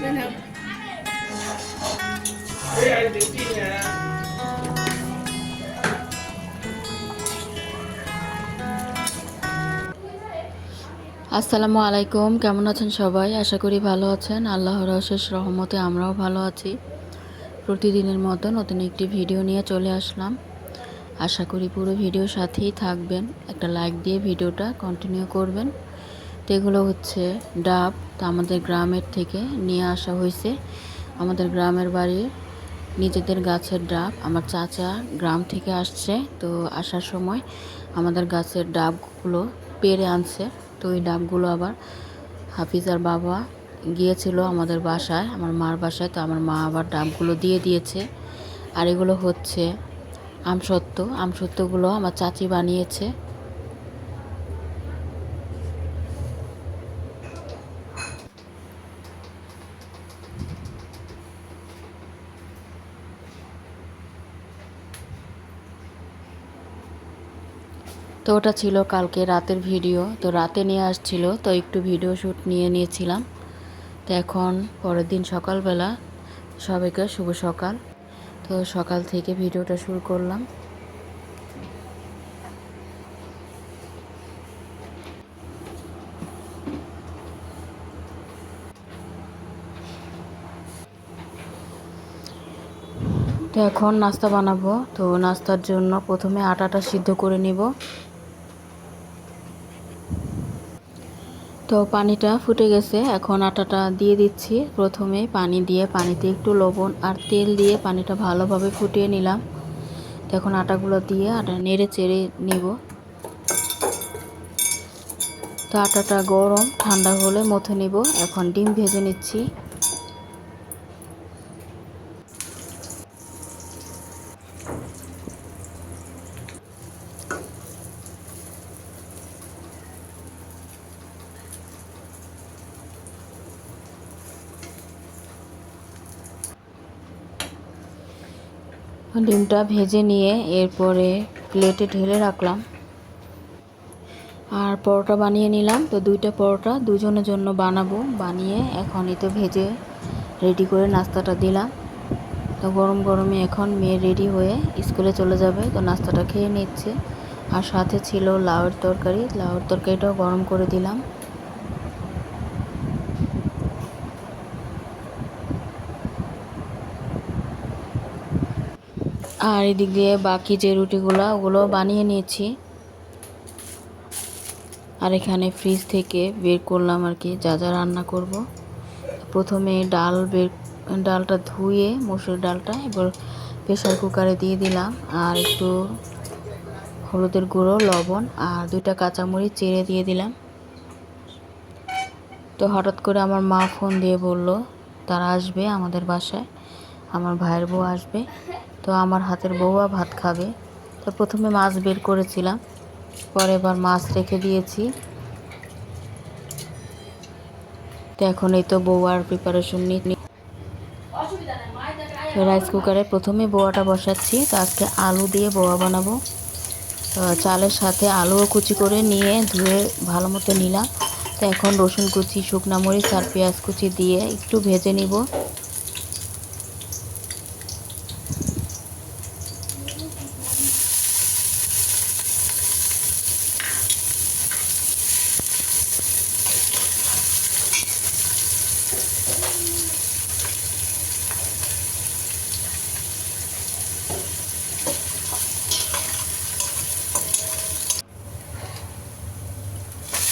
আসসালামু আলাইকুম, কেমন আছেন সবাই? আশা করি ভালো আছেন। আল্লাহর অশেষ রহমতে আমরাও ভালো আছি। প্রতিদিনের মতো নতুন একটি ভিডিও নিয়ে চলে আসলাম। আশা করি পুরো ভিডিওর সাথেই থাকবেন। একটা লাইক দিয়ে ভিডিওটা কন্টিনিউ করবেন। তো এগুলো হচ্ছে ডাব। তো আমাদের গ্রামের থেকে নিয়ে আসা হয়েছে। আমাদের গ্রামের বাড়ির নিজেদের গাছের ডাব। আমার চাচা গ্রাম থেকে আসছে, তো আসার সময় আমাদের গাছের ডাবগুলো পেড়ে আনছে। তো ওই ডাবগুলো আবার হাফিজার বাবা গিয়েছিল আমাদের বাসায়, আমার মার বাসায়। তো আমার মা আবার ডাবগুলো দিয়ে দিয়েছে। আর এগুলো হচ্ছে আমসত্ত্ব। আমসত্ত্বগুলো আমার চাচি বানিয়েছে। তো ওটা ছিল কালকে রাতের ভিডিও। তো রাতে নিয়ে আসছিল, তো একটু ভিডিও শ্যুট নিয়ে নিয়েছিলাম। তো এখন পরের দিন সকালবেলা, সবাইকে শুভ সকাল। তো সকাল থেকে ভিডিওটা শুরু করলাম। তো এখন নাস্তা বানাবো। তো নাস্তার জন্য প্রথমে আটাটা সিদ্ধ করে নিব। তো পানিটা ফুটে গেছে, এখন আটাটা দিয়ে দিচ্ছি। প্রথমে পানি দিয়ে, পানিতে একটু লবণ আর তেল দিয়ে পানিটা ভালোভাবে ফুটিয়ে নিলাম। তো এখন আটাগুলো দিয়ে আটা নেড়ে চেড়ে নিব। তো আটাটা গরম, ঠান্ডা হলে মথে নিব। এখন ডিম ভেজে নিচ্ছি। ডিমটা ভেজে নিয়ে এরপরে প্লেটে ঢেলে রাখলাম। আর পরোটা বানিয়ে নিলাম। তো দুইটা পরোটা দুজনের জন্য বানাবো। বানিয়ে এখন তো ভেজে রেডি করে নাস্তাটা দিলাম। তো গরম গরমে এখন মেয়ে রেডি হয়ে স্কুলে চলে যাবে। তো নাস্তাটা খেয়ে নিচ্ছে। আর সাথে ছিল লাউয়ের তরকারি। লাউয়ের তরকারিটাও গরম করে দিলাম। আর এদিক দিয়ে বাকি যে রুটিগুলো ওগুলো বানিয়ে নিয়েছি। আর এখানে ফ্রিজ থেকে বের করলাম আর কি যা যা রান্না করব। প্রথমে ডালটা ধুয়ে, মসুর ডালটা এবার প্রেসার কুকারে দিয়ে দিলাম। আর একটু হলুদের গুঁড়ো, লবণ আর 2টা কাঁচামরিচ চিড়ে দিয়ে দিলাম। তো হঠাৎ করে আমার মা ফোন দিয়ে বলল তারা আসবে আমাদের বাসায়, আমার ভাইয়ের বউ আসবে। তো আমার হাতের বউয়া ভাত খাবে। তো প্রথমে মাছ বের করেছিলাম, পরে এবার মাছ রেখে দিয়েছি। তো এখন এই তো বউয়ার প্রিপারেশন নিই। তো রাইস কুকারে প্রথমে বোয়াটা বসাচ্ছি। তো আজকে আলু দিয়ে বোয়া বানাবো। তো চালের সাথে আলুও কুচি করে নিয়ে ধুয়ে ভালো মতো নিলাম। তো এখন রসুন কুচি, শুকনা মরিচ আর পেঁয়াজ কুচি দিয়ে একটু ভেজে নিব।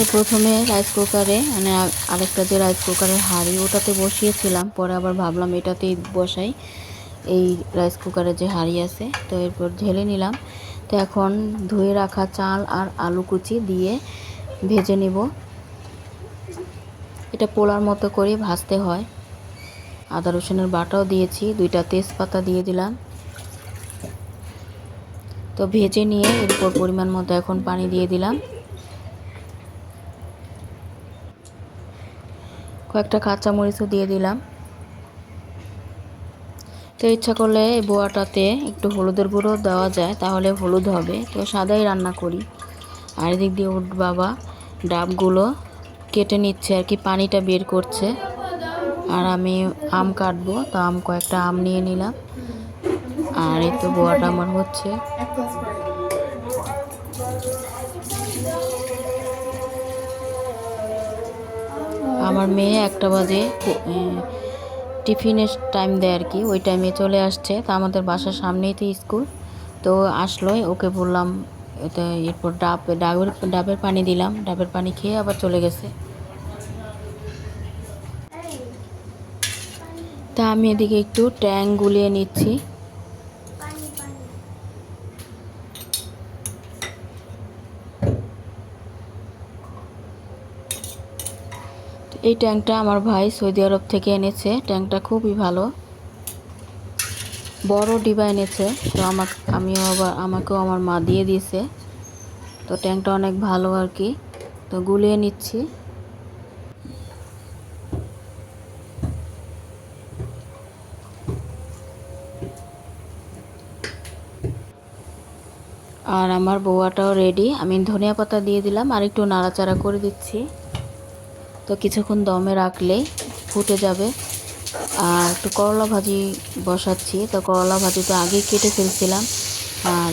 তো প্রথমে রাইস কুকারে মানে আরেকটা যে রাইস কুকারের হাঁড়ি ওটাতে বসিয়েছিলাম, পরে আবার ভাবলাম এটাতেই বসাই, এই রাইস কুকারের যে হাঁড়ি আছে। তো এরপর ঢেলে নিলাম। তো এখন ধুয়ে রাখা চাল আর আলু কুচি দিয়ে ভেজে নেব। এটা পোলার মতো করে ভাজতে হয়। আদা রসুনের বাটাও দিয়েছি, 2টা তেজপাতা দিয়ে দিলাম। তো ভেজে নিয়ে এরপর পরিমাণ মতো এখন পানি দিয়ে দিলাম। কয়েকটা কাঁচামরিচও দিয়ে দিলাম। তো ইচ্ছা করলে এই বোয়াটাতে একটু হলুদের গুঁড়ো দেওয়া যায়, তাহলে হলুদ হবে। তো সাদাই রান্না করি। আর এদিক দিয়ে বাবা ডাবগুলো কেটে নিচ্ছে আর কি, পানিটা বের করছে। আর আমি আম কাটবো, তো কয়েকটা আম নিয়ে নিলাম। আর এই তো বোয়াটা আমার হচ্ছে। আমার মেয়ে 1টা বাজে টিফিনের টাইম দেয় আর কি, ওই টাইমে চলে আসছে। তো আমাদের বাসার সামনেই তো স্কুল, তো আসলোই ওকে বললাম। তো এরপর ডাবের পানি দিলাম, ডাবের পানি খেয়ে আবার চলে গেছে। তা আমি এদিকে একটু ট্যাং গুলিয়ে নিচ্ছি। এই ট্যাংটা আমার ভাই সৌদি আরব থেকে এনেছে। ট্যাংটা খুবই ভালো, বড় ডিবা এনেছে। তো আমাকেও আমার মা দিয়ে দিয়েছে। তো ট্যাংটা অনেক ভালো আর কি। তো গুলিয়ে নিচ্ছি। আর আমার বোয়াটাও রেডি। আমি ধনিয়া পাতা দিয়ে দিলাম আর একটু নাড়াচাড়া করে দিচ্ছি। তো কিছুক্ষণ দমে রাখলেই ফুটে যাবে। আর একটু করলা ভাজি বসাচ্ছি। তো করলা ভাজি তো আগেই কেটে ফেলছিলাম। আর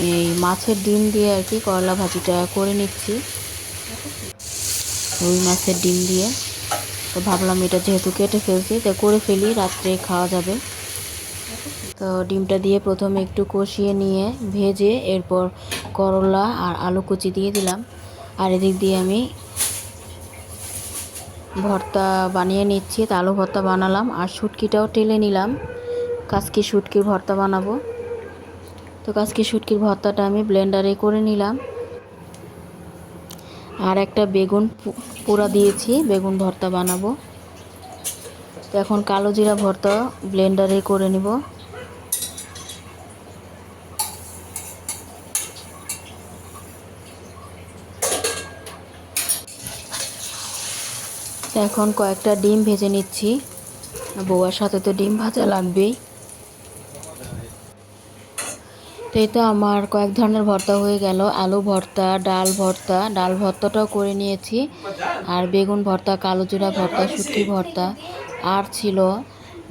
এই মাছের ডিম দিয়ে আর কি করলা ভাজিটা করে নিচ্ছি, রুই মাছের ডিম দিয়ে। তো ভাবলাম এটা যেহেতু কেটে ফেলছি, তো করে ফেলি, রাত্রে খাওয়া যাবে। তো ডিমটা দিয়ে প্রথমে একটু কষিয়ে নিয়ে ভেজে এরপর করলা আর আলু কুচি দিয়ে দিলাম। আর এদিক দিয়ে আমি ভর্তা বানিয়ে নিচ্ছি। তো আলু ভর্তা বানালাম আর শুটকিটাও টেলে নিলাম। কাসকি শুটকির ভর্তা বানাবো। তো কাসকি শুটকির ভর্তাটা আমি ব্লেন্ডারে করে নিলাম। আর একটা বেগুন পোড়া দিয়েছি, বেগুন ভর্তা বানাবো। তো এখন কালো জিরা ভর্তা ব্লেন্ডারে করে নিব। তো এখন কয়েকটা ডিম ভেজে নিচ্ছি, বউয়ার সাথে তো ডিম ভাজা লাগবেই। তো এই তো আমার কয়েক ধরনের ভর্তা হয়ে গেল। আলু ভর্তা, ডাল ভর্তাটাও করে নিয়েছি। আর বেগুন ভর্তা, কালো জিরা ভর্তা, শুটকি ভর্তা, আর ছিল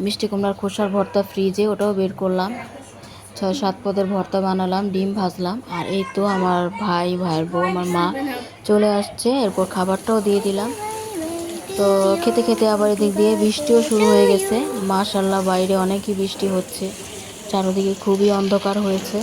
মিষ্টি কুমড়ার খোসার ভর্তা ফ্রিজে, ওটাও বের করলাম। 6-7 পদের ভর্তা বানালাম, ডিম ভাজলাম। আর এই তো আমার ভাইয়ের বউ, আমার মা চলে আসছে। এরপর খাবারটাও দিয়ে দিলাম। তো খেতে খেতে আবার এদিক দিয়ে বৃষ্টিও শুরু হয়ে গেছে। মাশাআল্লাহ, বাইরে অনেকই বৃষ্টি হচ্ছে, চারদিকে খুবই অন্ধকার হয়েছে।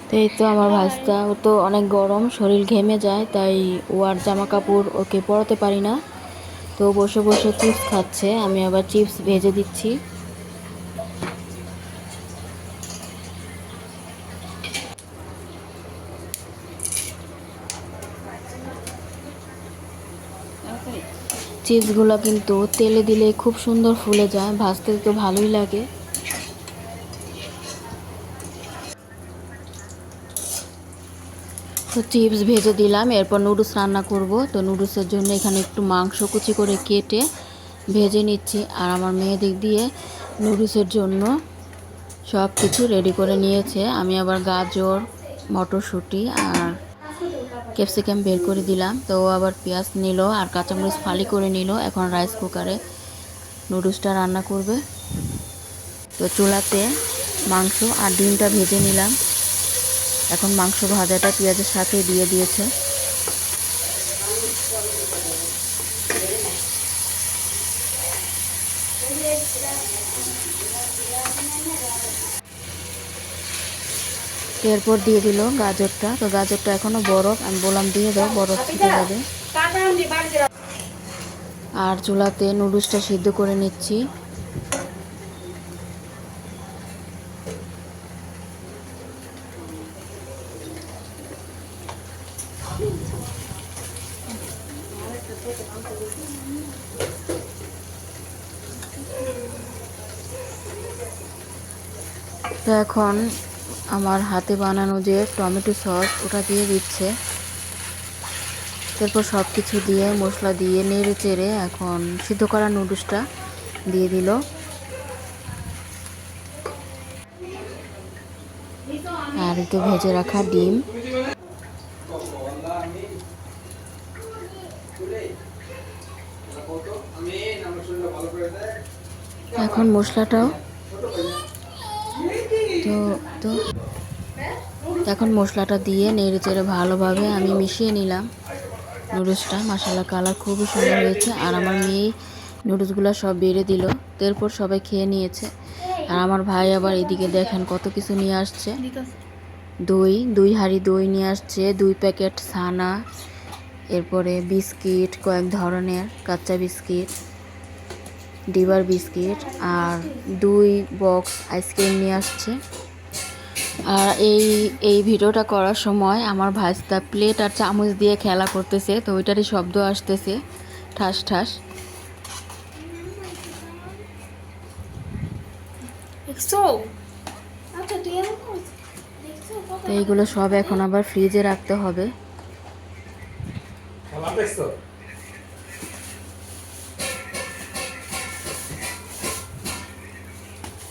তো এই তো আমার ভাইস্তা, ও তো অনেক গরম, শরীর ঘেমে যায়, তাই ও আর জামা কাপড় ওকে পরাতে পারি না। তো বসে বসে চিপস খাচ্ছে, আমি আবার চিপস ভেজে দিচ্ছি। চিপসগুলো কিন্তু তেলে দিলে খুব সুন্দর ফুলে যায়, ভাজতে তো ভালোই লাগে। তো চিপস ভেজে দিলাম, এরপর নুডলস রান্না করব। তো নুডলসের জন্য এখানে একটু মাংস কুচি করে কেটে ভেজে নিচ্ছি। আর আমার মেয়ে দিক দিয়ে নুডলসের জন্য সব কিছু রেডি করে নিয়েছে। আমি আবার গাজর, মটরশুঁটি আর ক্যাপসিকাম বের করে দিলাম। তো ও আবার পেঁয়াজ নিল আর কাঁচামরিচ ফালি করে নিল। এখন রাইস কুকারে নুডলসটা রান্না করবে। তো চুলাতে মাংস আর ডিমটা ভেজে নিলাম। এখন মাংস ভাজাটা পেঁয়াজের সাথে দিয়ে দিয়েছে। এরপর দিয়ে দিল গাজরটা। তো গাজরটা এখনো বরফ, আমি বললাম দিয়ে দাও, বরফ থেকে যাবে। আর চুলাতে নুডলসটা সিদ্ধ করে নিচ্ছি। তো এখন আমার হাতে বানানো যে টমেটো সস, ওটা দিয়ে দিচ্ছে। তারপর সব কিছু দিয়ে মশলা দিয়ে নেড়ে চেড়ে এখন সিদ্ধ করা নুডলসটা দিয়ে দিল। এই তো ভেজে রাখা ডিম। এখন মশলাটাও তো তো এখন মশলাটা দিয়ে নেড়ে চেড়ে ভালোভাবে আমি মিশিয়ে নিলাম নুডলসটা। মাশাআল্লাহ কালার খুবই সুন্দর হয়েছে। আর আমার মেয়ে নুডলসগুলো সব বেড়ে দিল, এরপর সবাই খেয়ে নিয়েছে। আর আমার ভাই আবার এদিকে দেখেন কত কিছু নিয়ে আসছে। দুই হাঁড়ি দই নিয়ে আসছে, 2 প্যাকেট ছানা, এরপরে বিস্কিট, কয়েক ধরনের কাঁচা বিস্কিট, ডিবার বিস্কিট, আর 2 বক্স আইসক্রিম নিয়ে আসছে। আর এই ভিডিওটা করার সময় আমার ভাইস্তা প্লেট আর চামচ দিয়ে খেলা করতেছে, তো ওইটারই শব্দ আসতেছে ঠাস ঠাস। তো এইগুলো সব এখন আবার ফ্রিজে রাখতে হবে।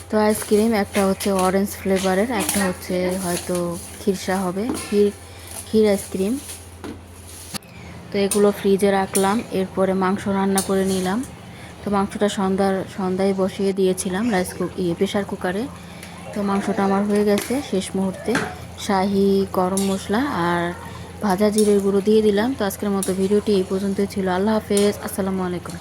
তো আইসক্রিম একটা হচ্ছে অরেঞ্জ ফ্লেভারের, একটা হচ্ছে হয়তো খিরসা হবে, ক্ষীর আইসক্রিম। তো এগুলো ফ্রিজে রাখলাম। এরপরে মাংস রান্না করে নিলাম। তো মাংসটা সন্ধ্যায় বসিয়ে দিয়েছিলাম প্রেশার কুকারে। তো মাংসটা আমার হয়ে গেছে। শেষ মুহূর্তে শাহি গরম মশলা আর ভাজা জিরের গুঁড়ো দিয়ে দিলাম। তো আজকের মতো ভিডিওটি এই পর্যন্তই ছিল। আল্লাহ হাফেজ, আসসালামু আলাইকুম।